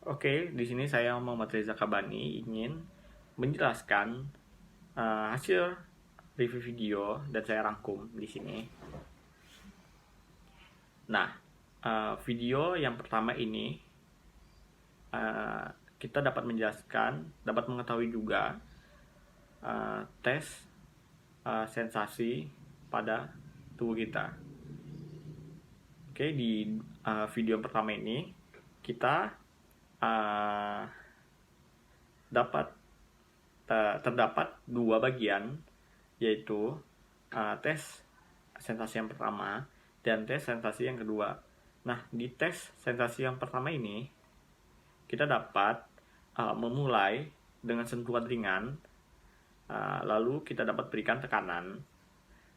Oke, di sini saya Muhammad Reza Kabani ingin menjelaskan hasil review video dan saya rangkum di sini. Nah, video yang pertama ini uh, kita dapat menjelaskan, dapat mengetahui juga tes sensasi pada tubuh kita. Oke, di video yang pertama ini kita uh, dapat terdapat dua bagian, yaitu tes sensasi yang pertama dan tes sensasi yang kedua. Nah, di tes sensasi yang pertama ini kita dapat memulai dengan sentuhan ringan, lalu kita dapat berikan tekanan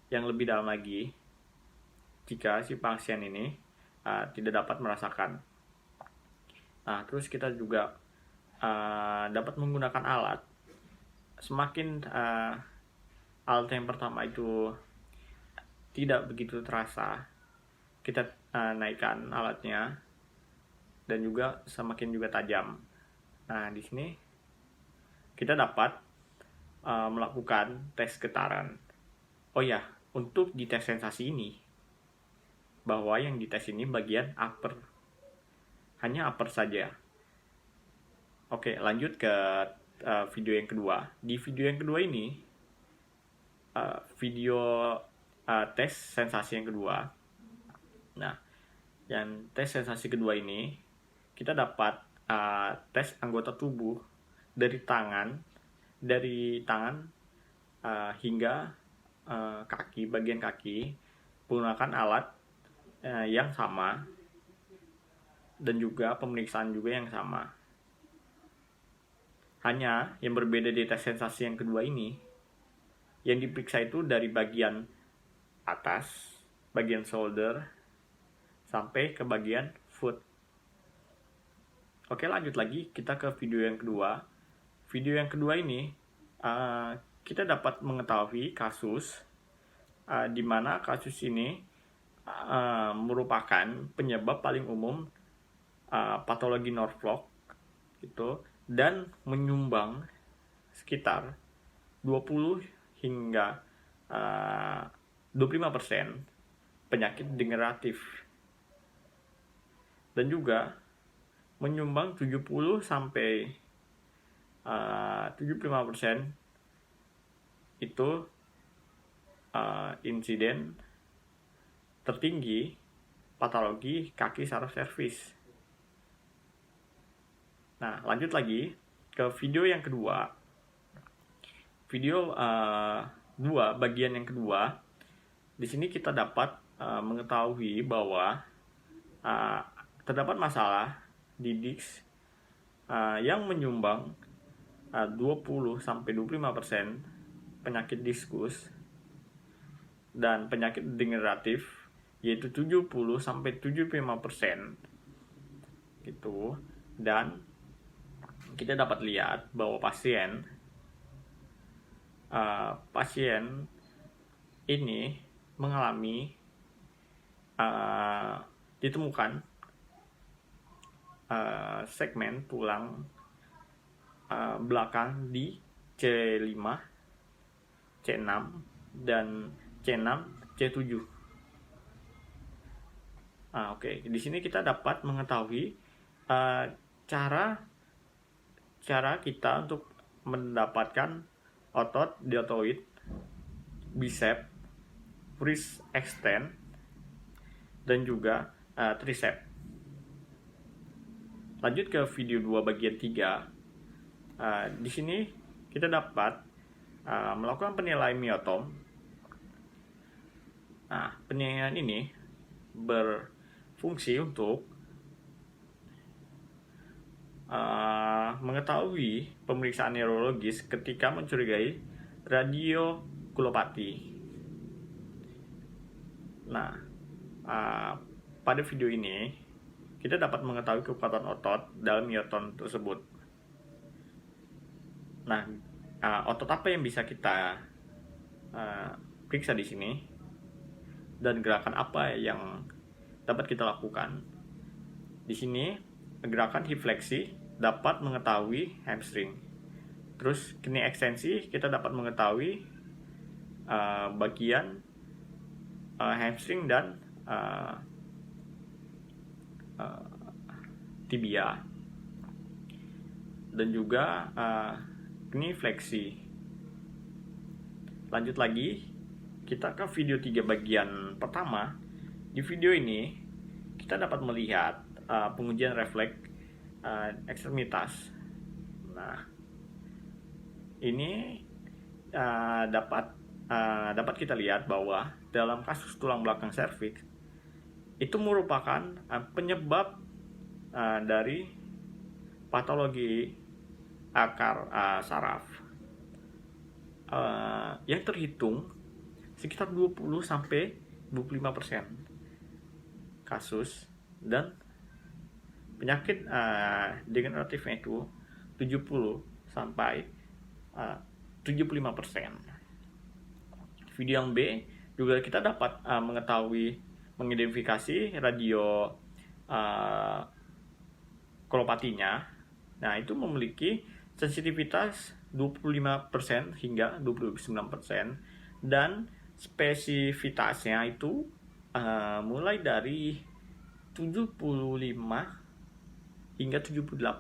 yang lebih dalam lagi jika si pasien ini tidak dapat merasakan. Nah, terus kita juga dapat menggunakan alat. Semakin alat yang pertama itu tidak begitu terasa, kita naikkan alatnya dan juga semakin juga tajam. Nah, di sini kita dapat melakukan tes getaran. Oh ya, untuk di tes sensasi ini, bahwa yang dites ini bagian upper, hanya upper saja. Oke, lanjut ke video yang kedua. Di video yang kedua ini, video tes sensasi yang kedua. Nah, yang tes sensasi kedua ini, kita dapat tes anggota tubuh dari tangan hingga kaki, bagian kaki, menggunakan alat yang sama dan juga pemeriksaan juga yang sama. Hanya yang berbeda di tes sensasi yang kedua ini, yang diperiksa itu dari bagian atas, bagian shoulder, sampai ke bagian foot. Oke, lanjut lagi kita ke video yang kedua. Video yang kedua ini kita dapat mengetahui kasus di mana kasus ini merupakan penyebab paling umum patologi nerve block gitu, dan menyumbang sekitar 20 hingga 25% penyakit degeneratif, dan juga menyumbang 70 sampai 75% itu insiden tertinggi patologi kaki saraf servis. Nah, lanjut lagi ke video yang kedua. Video 2, bagian yang kedua. Di sini kita dapat mengetahui bahwa terdapat masalah di disc yang menyumbang 20 sampai 25% penyakit diskus dan penyakit degeneratif, yaitu 70 sampai 75% gitu. Dan kita dapat lihat bahwa pasien ini mengalami ditemukan segmen tulang belakang di C5, C6, dan C6, C7. Oke. Di sini kita dapat mengetahui cara kita untuk mendapatkan otot deltoid, bicep, wrist extend, dan juga tricep. Lanjut ke video 2 bagian 3. Di sini kita dapat melakukan penilaian myotom. Nah, penilaian ini berfungsi untuk mengetahui pemeriksaan neurologis ketika mencurigai radiokulopati. Nah, pada video ini kita dapat mengetahui kekuatan otot dalam myotom tersebut. Nah, otot apa yang bisa kita periksa di sini, dan gerakan apa yang dapat kita lakukan? Di sini gerakan hip fleksi dapat mengetahui hamstring. Terus knie ekstensi kita dapat mengetahui bagian hamstring dan tibia, dan juga knie fleksi. Lanjut lagi, kita ke video 3 bagian pertama. Di video ini kita dapat melihat pengujian refleks ekstremitas. Nah, ini dapat kita lihat bahwa dalam kasus tulang belakang serviks itu merupakan penyebab dari patologi akar saraf yang terhitung sekitar 20-25% kasus, dan penyakit degeneratifnya itu 70-75%. Video yang B juga kita dapat mengidentifikasi radio kolopatinya. Nah, itu memiliki sensitivitas 25% hingga 29%, dan spesifitasnya itu mulai dari 75 hingga 78%.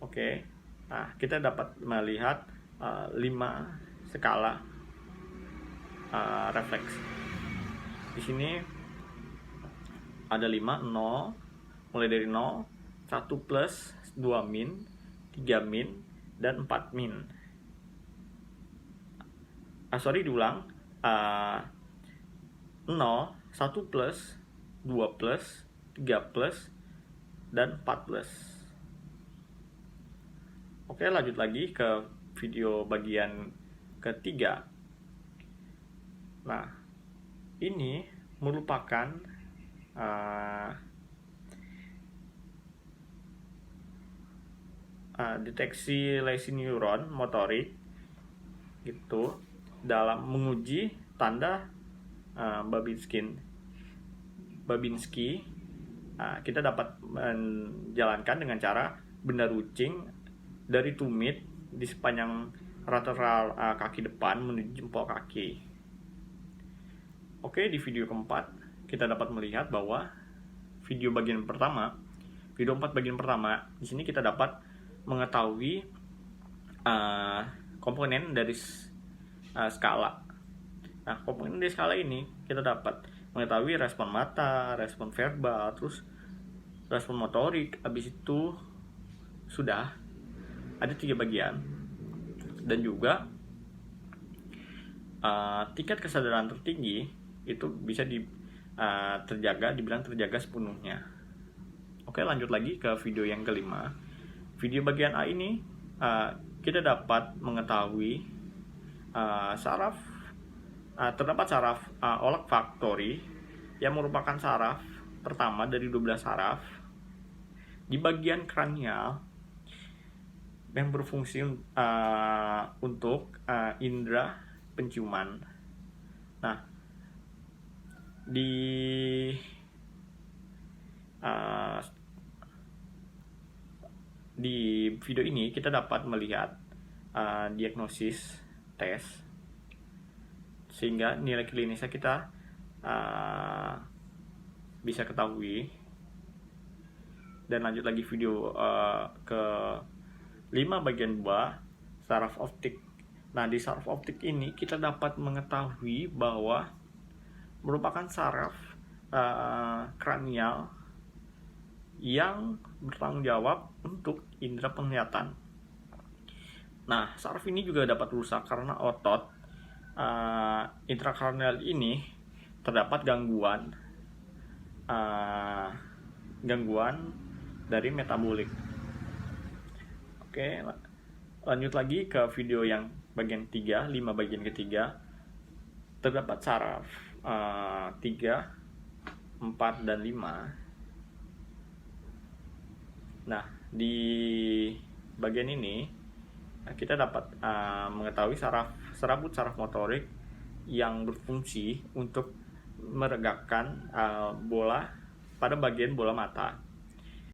Oke. Nah, kita dapat melihat 5 skala refleks. Di sini ada 5, 0, mulai dari 0, 1 plus, 2 min, 3 min, dan 4 min. Diulang. 0, 1 plus, 2 plus, 3 plus, dan 4 plus. Oke, lanjut lagi ke video bagian ketiga. Nah, ini merupakan deteksi lesi neuron motorik gitu dalam menguji tanda Babinski. Kita dapat menjalankan dengan cara benda runcing dari tumit di sepanjang lateral kaki depan menuju jempol kaki. Oke, di video keempat kita dapat melihat bahwa video 4 bagian pertama, di sini kita dapat mengetahui komponen dari skala. Nah, komponen dari skala ini kita dapat mengetahui respon mata, respon verbal, terus respon motorik. Habis itu sudah ada 3 bagian, dan juga tingkat kesadaran tertinggi itu bisa dibilang terjaga sepenuhnya. Oke, lanjut lagi ke video yang kelima. Video bagian A ini kita dapat mengetahui terdapat saraf olfaktori yang merupakan saraf pertama dari 12 saraf di bagian kranial yang berfungsi untuk indera penciuman. Nah, di video ini kita dapat melihat diagnosis tes, sehingga nilai klinisnya kita bisa ketahui. Dan lanjut lagi video ke 5 bagian 2, saraf optik. Nah, di saraf optik ini kita dapat mengetahui bahwa merupakan saraf kranial yang bertanggung jawab untuk indera penglihatan. Nah, saraf ini juga dapat rusak karena otot intrakranial ini terdapat gangguan dari metabolik. Oke, lanjut lagi ke video yang bagian 3, 5 bagian ketiga. Terdapat saraf 3, 4, dan 5. Nah, di bagian ini kita dapat mengetahui serabut saraf motorik yang berfungsi untuk meregakkan bola pada bagian bola mata.